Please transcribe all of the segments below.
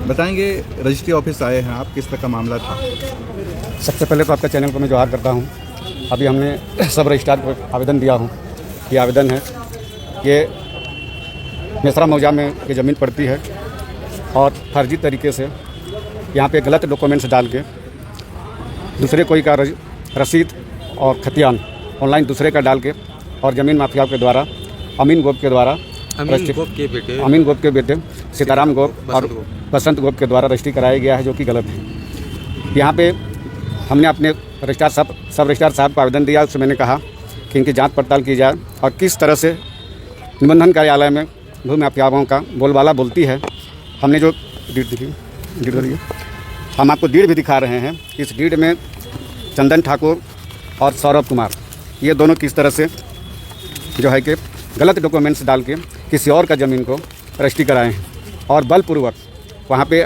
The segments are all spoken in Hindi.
बताएंगे, रजिस्ट्री ऑफिस आए हैं आप, किस तरह का मामला था? सबसे पहले तो आपका चैनल को मैं जोहार करता हूँ। अभी हमने सब रजिस्ट्रार को आवेदन दिया हूँ। ये आवेदन है, ये मेसरा मौजा में ये ज़मीन पड़ती है और फर्जी तरीके से यहाँ पे गलत डॉक्यूमेंट्स डाल के दूसरे कोई का रसीद और खतियान ऑनलाइन दूसरे का डाल के और ज़मीन माफियाओं के द्वारा अमीन गोप के द्वारा अमीन गोप के बेटे सीताराम गोप और बसंत गोप के द्वारा रजिस्ट्री कराया गया है, जो कि गलत है। यहाँ पे हमने अपने सब रजिस्ट्रार साहब को आवेदन दिया। उससे मैंने कहा कि इनकी जांच पड़ताल की जाए और किस तरह से निबंधन कार्यालय में भू माफियाओं का बोलबाला बोलती है। हमने जो डीड दिखी हम आपको डीड भी दिखा रहे हैं। इस डीड में चंदन ठाकुर और सौरभ कुमार ये दोनों किस तरह से जो है कि गलत डॉक्यूमेंट्स डाल के किसी और का ज़मीन को रजिस्ट्री कराए हैं और बलपूर्वक वहाँ पे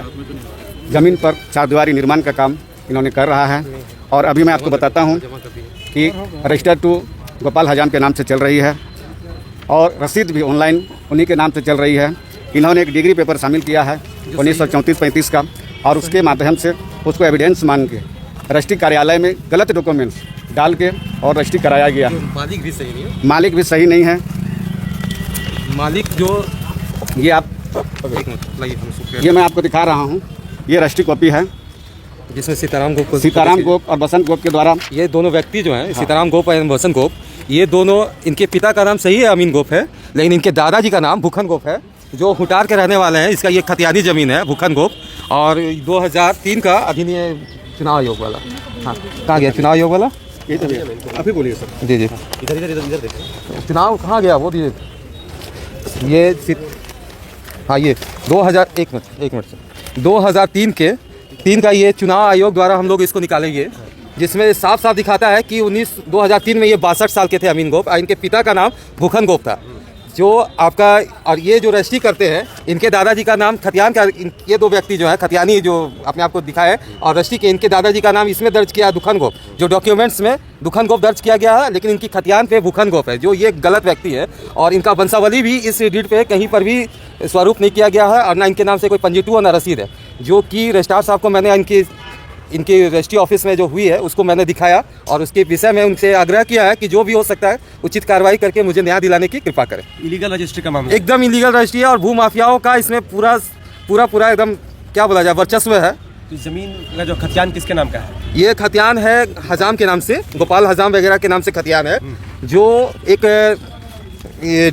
ज़मीन पर चारदीवारी निर्माण का काम इन्होंने कर रहा है। और अभी मैं आपको बताता हूँ कि रजिस्टर टू गोपाल हजाम के नाम से चल रही है और रसीद भी ऑनलाइन उन्हीं के नाम से चल रही है। इन्होंने एक डिग्री पेपर शामिल किया है 1934-35 का और उसके माध्यम से उसको एविडेंस मान के रजिस्ट्री कार्यालय में गलत डॉक्यूमेंट्स डाल के और रजिस्ट्री कराया गया है। मालिक भी सही नहीं है। मालिक भी सही नहीं है। मालिक जो ये आप ये मैं आपको दिखा रहा हूँ, ये रजिस्ट्री कॉपी है जिसमें सीताराम गोप और बसंत गोप के द्वारा ये दोनों व्यक्ति जो हैं, सीताराम गोप और बसंत गोप, ये दोनों, इनके पिता का नाम सही है अमीन गोप है, लेकिन इनके दादाजी का नाम भूखन गोप है, जो हुटार के रहने वाले हैं। इसका ये खतियानी ज़मीन है भूखन गोप। और 2003 का अधिनियम चुनाव आयोग वाला, हाँ कहाँ गया चुनाव आयोग वाला? ये तो अभी बोलिए सर। जी इधर देखिए चुनाव कहाँ गया वो दीजिए। ये हाँ ये 2003 के 3 का ये चुनाव आयोग द्वारा हम लोग इसको निकालेंगे, जिसमें साफ साफ दिखाता है कि 2003 में ये 62 साल के थे अमीन गोप और इनके पिता का नाम भूखन गोप था। जो आपका और ये जो रजिस्ट्री करते हैं, इनके दादाजी का नाम खतियान का, ये दो व्यक्ति जो है खतियानी जो अपने आप को दिखाए है, और रजिस्ट्री के इनके दादाजी का नाम इसमें दर्ज किया है दुखन गोप, जो डॉक्यूमेंट्स में दुखन गोप दर्ज किया गया है, लेकिन इनकी खतियान पे भूखन गोप है, जो ये गलत व्यक्ति है। और इनका वंशावली भी इस डीड पे कहीं पर भी स्वरूप नहीं किया गया है और ना इनके नाम से कोई पंजीटू और ना रसीद है, जो कि रजिस्ट्रार साहब को मैंने इनकी रजिस्ट्री ऑफिस में जो हुई है उसको मैंने दिखाया और उसके विषय में उनसे आग्रह किया है कि जो भी हो सकता है उचित कार्रवाई करके मुझे न्याय दिलाने की कृपा करें। इलीगल रजिस्ट्री का मामला एकदम इलीगल रजिस्ट्री है और भू माफियाओं का इसमें पूरा एकदम क्या बोला जाए वर्चस्व है। तो ज़मीन का जो खतियान किसके नाम का है? ये खतियान है हजाम के नाम से, गोपाल हजाम वगैरह के नाम से खतियान है, जो एक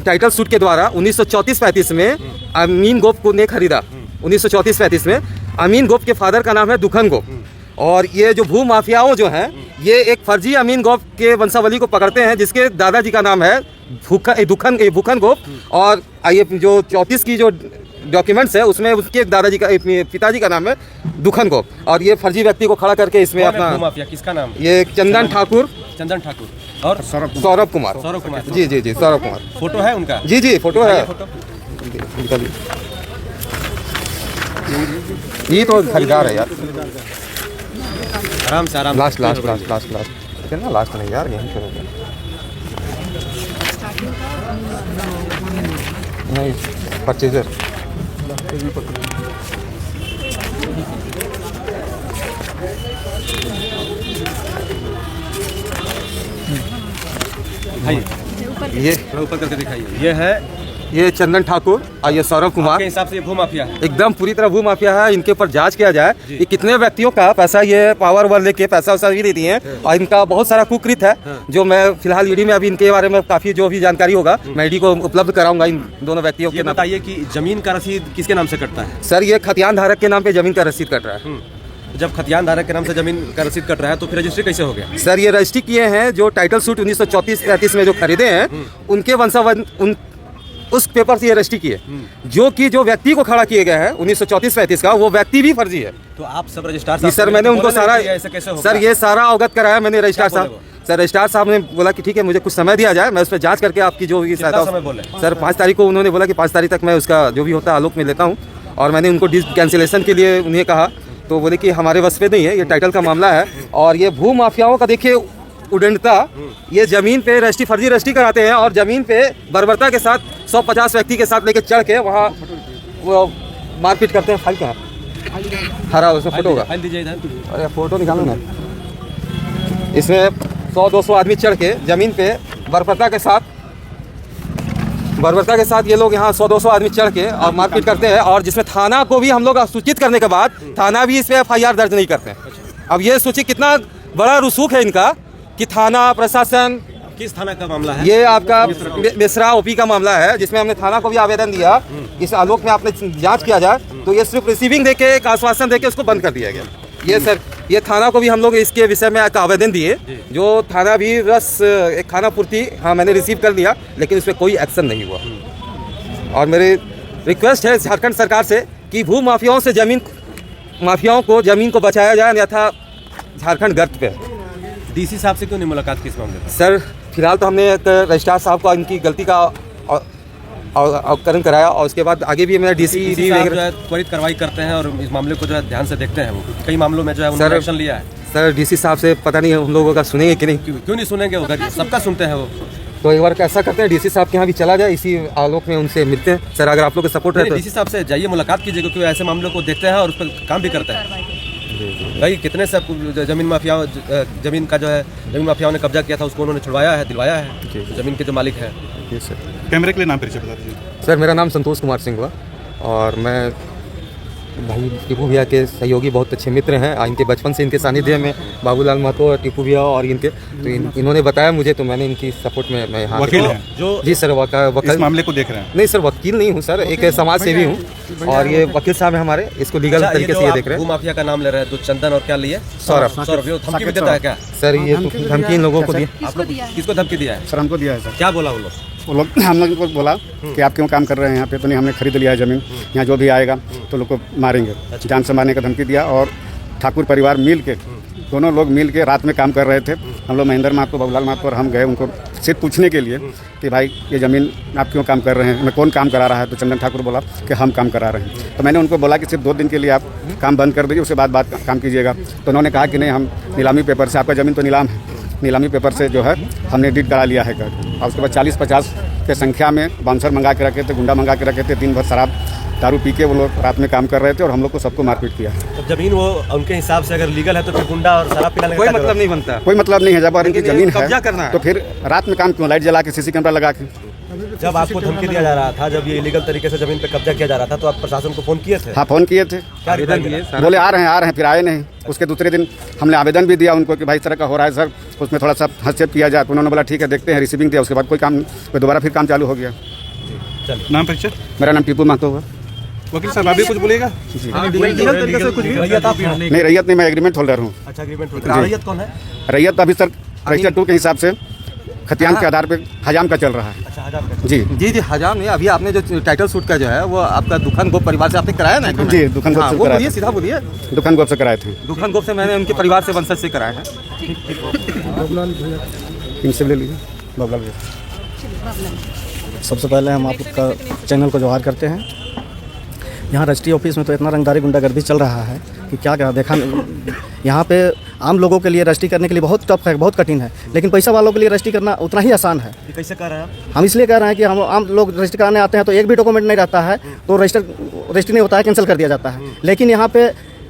टाइटल सूट के द्वारा 1934-35 में अमीन गोप को ने खरीदा। 1934-35 में अमीन गोप के फादर का नाम है दुखन गोप। और ये जो भू माफियाओं जो हैं, ये एक फर्जी अमीन गोप के वंशावली को पकड़ते हैं, जिसके दादाजी का नाम है भूखन गोप। और ये जो 34 की जो डॉक्यूमेंट्स है उसमें उसके दादाजी का पिताजी का नाम है दुखन गोप। और ये फर्जी व्यक्ति को खड़ा करके इसमें अपना माफिया किसका नाम? ये चंदन ठाकुर और सौरभ कुमार जी सौरभ कुमार। फोटो है उनका? जी फोटो है। ये तो खरीदार है यार। आराम से लास्ट कितना लास्ट नहीं यार, यहीं करोगे नहीं परचेजर ये ऊपर करके दिखाइए। ये है ये चंदन ठाकुर और ये सौरभ कुमार। के हिसाब से ये भू माफिया है? एकदम पूरी तरह भू माफिया है। इनके ऊपर जांच किया जाए कि कितने व्यक्तियों का पैसा ये पावर वर लेके पैसा भी देती हैं और इनका बहुत सारा कुकृत है, जो मैं फिलहाल ईडी में अभी इनके बारे में काफी जो भी जानकारी होगा मैं ईडी को उपलब्ध कराऊंगा इन दोनों व्यक्तियों के। बताइए कि जमीन का रसीद किसके नाम से कटता है? सर ये खतियान धारक के नाम पे जमीन का रसीद कट रहा है। जब खतियान धारक के नाम से जमीन का रसीद कट रहा है तो फिर रजिस्ट्री कैसे हो गया? सर ये रजिस्ट्री किए हैं जो टाइटल सूट 1934-35 में जो खरीदे हैं उनके वंशावल उस पेपर से ये रजिस्ट्री किए, जो व्यक्ति को खड़ा किए गए हैं 1934-35 का, वो व्यक्ति भी फर्जी है। तो आप सब रजिस्ट्रार साहब? सर मैंने उनको सारा सर ये सारा अवगत कराया मैंने रजिस्ट्रार साहब। सर रजिस्ट्रार साहब ने बोला कि ठीक है मुझे कुछ समय दिया जाए, मैं उस पर जांच करके आपकी जो भी सहायता। सर 5 तारीख को उन्होंने बोला कि 5 तारीख तक मैं उसका जो भी होता है आलोक में लेता हूँ। और मैंने उनको कैंसिलेशन के लिए उन्हें कहा तो बोले कि हमारे बस पे नहीं है, ये टाइटल का मामला है। और ये भू माफियाओं का देखिए उडंडता, ये जमीन पे फर्जी रजिस्ट्री कराते हैं और जमीन पे बर्बरता के साथ 150 व्यक्ति के साथ लेके चढ़ के वहाँ वो मारपीट करते हैं। फाइल कहाँ हरा उसमें फोटो होगा, फाइल दीजिए इधर। अरे फोटो निकालो ना। इसमें 100-200 आदमी चढ़ के ज़मीन पे बर्बरता के साथ ये लोग यहाँ 100-200 आदमी चढ़ के और मारपीट करते हैं, और जिसमें थाना को भी हम लोग सूचित करने के बाद थाना भी इस पर FIR दर्ज नहीं करते हैं। अब ये सोचिए कितना बड़ा रसूख है इनका कि थाना प्रशासन। किस थाना का मामला है? ये आपका मिश्रा OP का मामला है, जिसमें हमने थाना को भी आवेदन दिया इस आलोक में आपने जांच किया जाए। तो ये सिर्फ रिसीविंग देके एक आश्वासन देके उसको बंद कर दिया गया। ये सर ये थाना को भी हम लोग इसके विषय में एक आवेदन दिए, जो थाना भी एक खाना पूर्ति हाँ मैंने रिसीव कर लिया, लेकिन उस पर कोई एक्शन नहीं हुआ। और मेरी रिक्वेस्ट है झारखंड सरकार से कि भू माफियाओं से ज़मीन को बचाया जाए, अन्यथा झारखंड गर्त पे। DC साहब से क्यों नहीं मुलाकात की इस मामले में? सर फिलहाल तो हमने एक रजिस्ट्रार साहब को इनकी गलती का अवकरण कराया, और उसके बाद आगे भी मेरा DC साहब जो है त्वरित कार्रवाई करते हैं और इस मामले को जो है ध्यान से देखते हैं। वो कई मामलों में जो है उन्होंने एक्शन लिया है। सर DC साहब से पता नहीं हम लोगों का सुनेंगे कि नहीं। क्यों नहीं सुनेंगे? वो सबका सुनते हैं वो। तो एक बार ऐसा करते हैं DC साहब के यहाँ भी चला जाए, इसी आलोक में उनसे मिलते हैं। सर अगर आप लोग का सपोर्ट है तो DC साहब से जाइए, मुलाकात कीजिए, क्योंकि ऐसे मामलों को देखते हैं और उस पर काम भी करते हैं। भाई कितने सब जमीन माफियाओं ने कब्जा किया था, उसको उन्होंने छुड़वाया है, दिलवाया है जमीन के जो मालिक है। सर कैमरे के लिए नाम परिचय बता दीजिए। सर मेरा नाम संतोष कुमार सिंह हुआ, और मैं भाई टीपू भैया के सहयोगी बहुत अच्छे मित्र हैं। इनके बचपन से इनके सानिध्य में बाबूलाल महतो और टीपू भैया और इनके तो इन्होंने बताया मुझे, तो मैंने इनकी सपोर्ट में मैं यहाँ वकील हैं जो जी सर इस मामले को देख रहे हैं? नहीं सर वकील नहीं हूँ सर, एक समाज सेवी हूँ, और ये वकील साहब हैं हमारे, इसको लीगल तरीके से ये देख रहे हैं। माफिया का नाम ले रहे हैं तो चंदन और क्या लिए? सौरभ। धमकी भी देता है क्या सर? ये धमकी इन लोगों को दी। आप लोग किसको धमकी दिया है? सर हमको दिया है सर। क्या बोला वो लोग? हम लोग को बोला कि आप क्यों काम कर रहे हैं यहाँ पे, तो नहीं हमने खरीद लिया है ज़मीन, यहाँ जो भी आएगा तो लोग को मारेंगे, जान से मारने का धमकी दिया। और ठाकुर परिवार मिल के दोनों लोग मिल के रात में काम कर रहे थे। हम लोग महेंद्र महतो, बाबूलाल महतो और हम गए उनको सिर्फ पूछने के लिए कि भाई ये ज़मीन आप क्यों काम कर रहे हैं, मैं कौन काम करा रहा है? तो चंदन ठाकुर बोला कि हम काम करा रहे हैं। तो मैंने उनको बोला कि सिर्फ 2 दिन के लिए आप काम बंद कर दीजिए, उसके बाद काम कीजिएगा। तो उन्होंने कहा कि नहीं, हम नीलामी पेपर से, आपका ज़मीन तो नीलाम है, नीलामी पेपर से जो है हमने डीड करा लिया है। और उसके बाद 40-50 के संख्या में बाउंसर मंगा के रखे थे, गुंडा मंगा के रखे थे। दिन भर शराब दारू पी के वो लोग रात में काम कर रहे थे और हम लोग को सबको मारपीट किया। तो जमीन वो उनके हिसाब से अगर लीगल है तो फिर गुंडा और शराब पिलाने कोई मतलब नहीं बनता, कोई मतलब नहीं है। जब इनकी ज़मीन है तो फिर रात में काम क्यों? लाइट जला के, CC कैमरा लगा के। जब आपको धमकी दिया जा रहा था, जब ये इलीगल तरीके से जमीन पे कब्जा किया जा रहा था, तो आप प्रशासन को फोन किए थे? हाँ फ़ोन किए थे। क्या रिप्लाई दिए? बोले आ रहे हैं, फिर आए नहीं। उसके दूसरे दिन हमने आवेदन भी दिया उनको कि भाई इस तरह का हो रहा है सर, उसमें थोड़ा सा हस्तक्षेप किया जाए। तो उन्होंने बोला ठीक है देखते हैं, रिसीविंग दिया। उसके बाद कोई काम, दोबारा फिर काम चालू हो गया। नाम परिचय? मेरा नाम टीपू महतो हुआ। वकील साहब आप भी कुछ बोलेगा? नहीं रैयत नहीं, मैं एग्रीमेंट होल्डर हूँ। अच्छा एग्रीमेंट होल्डर। रैयत कौन है? रैयत अभी सर रजिस्टर 2 के हिसाब से खतियान के आधार पे हजाम का चल रहा है। अच्छा हजाम का। जी जी हजाम नहीं, अभी आपने जो टाइटल सूट का जो है वो आपका दुखन गोप परिवार से आपने कराया ना? जी दुखन गोप से वो कराया बोलिए, सीधा बोलिए। दुखन गोप से कराए थे। दुखन गोप से मैंने उनके परिवार से वंशज से कराया है। इनसे ले लीजिए बाबूलाल भैया। सबसे पहले हम आपका चैनल को जोहार करते हैं। यहाँ रजिस्ट्री ऑफिस में तो इतना रंगदारी गुंडागर्दी चल रहा है कि क्या देखा। यहाँ पे आम लोगों के लिए रजिस्ट्री करने के लिए बहुत टफ है, बहुत कठिन है, लेकिन पैसा वालों के लिए रजिस्ट्री करना उतना ही आसान है। ये कैसे कह रहे हैं आप? हम इसलिए कह रहे हैं कि हम आम लोग रजिस्ट्री कराने आते हैं तो एक भी डॉक्यूमेंट नहीं रहता है तो रजिस्ट्री नहीं होता है, कैंसिल कर दिया जाता है। लेकिन यहाँ पे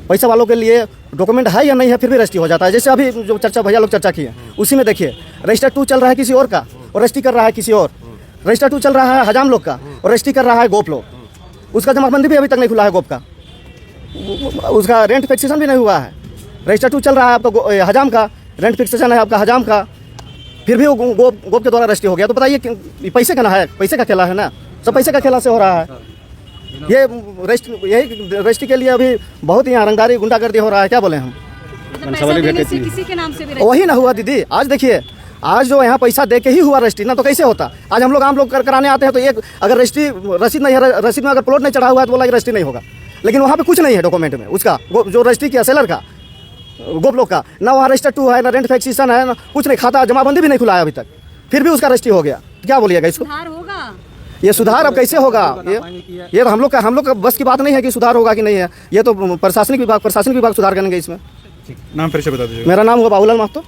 पैसा वालों के लिए डॉक्यूमेंट है या नहीं है फिर भी रजिस्ट्री हो जाता है। जैसे अभी जो चर्चा भैया लोग चर्चा किए उसी में देखिए, रजिस्टर 2 चल रहा है किसी और का और रजिस्ट्री कर रहा है किसी और। रजिस्टर 2 चल रहा है हजाम लोग का और रजिस्ट्री कर रहा है गोप लोग। उसका जमाबंदी भी अभी तक नहीं खुला है गोप का, उसका रेंट फिक्सेशन भी नहीं हुआ है। रजिस्टर 2 चल रहा है आपका हजाम का, रेंट फिक्सेशन है आपका हजाम का, फिर भी वो गोप के द्वारा रजिस्ट्री हो गया। तो बताइए पैसे का ना है, पैसे का खेला है ना, सब पैसे का खेला से हो रहा है। ये रजिस्ट्री के लिए अभी बहुत ही रंगदारी गुंडागर्दी हो रहा है। क्या बोले हम? किसी के नाम से भी वही ना हुआ दीदी। आज देखिए, आज जो यहाँ पैसा दे के ही हुआ रजिस्ट्री ना, तो कैसे होता? आज हम लोग आम लोग कराने आते हैं तो एक अगर रजिस्ट्री रसीद नहीं है, रसीद में अगर प्लॉट नहीं चढ़ा हुआ है तो बोला कि रजिस्ट्री नहीं होगा। लेकिन वहाँ पे कुछ नहीं है डॉक्यूमेंट में उसका, जो रजिस्ट्री किया सेलर का, गोप लोग का, ना वहाँ रजिस्टर 2 है, ना रेंट फिक्सेशन है, ना कुछ नहीं, खाता जमाबंदी भी नहीं खुला है अभी तक, फिर भी उसका रजिस्ट्री हो गया। क्या बोलिएगा इसको? सुधार होगा? ये सुधार अब कैसे होगा? ये हम लोग का बस की बात नहीं है कि सुधार होगा कि नहीं है। ये तो प्रशासनिक विभाग सुधार करेंगे इसमें। नाम परिचय बता दीजिए। मेरा नाम हुआ बाबूलाल महतो।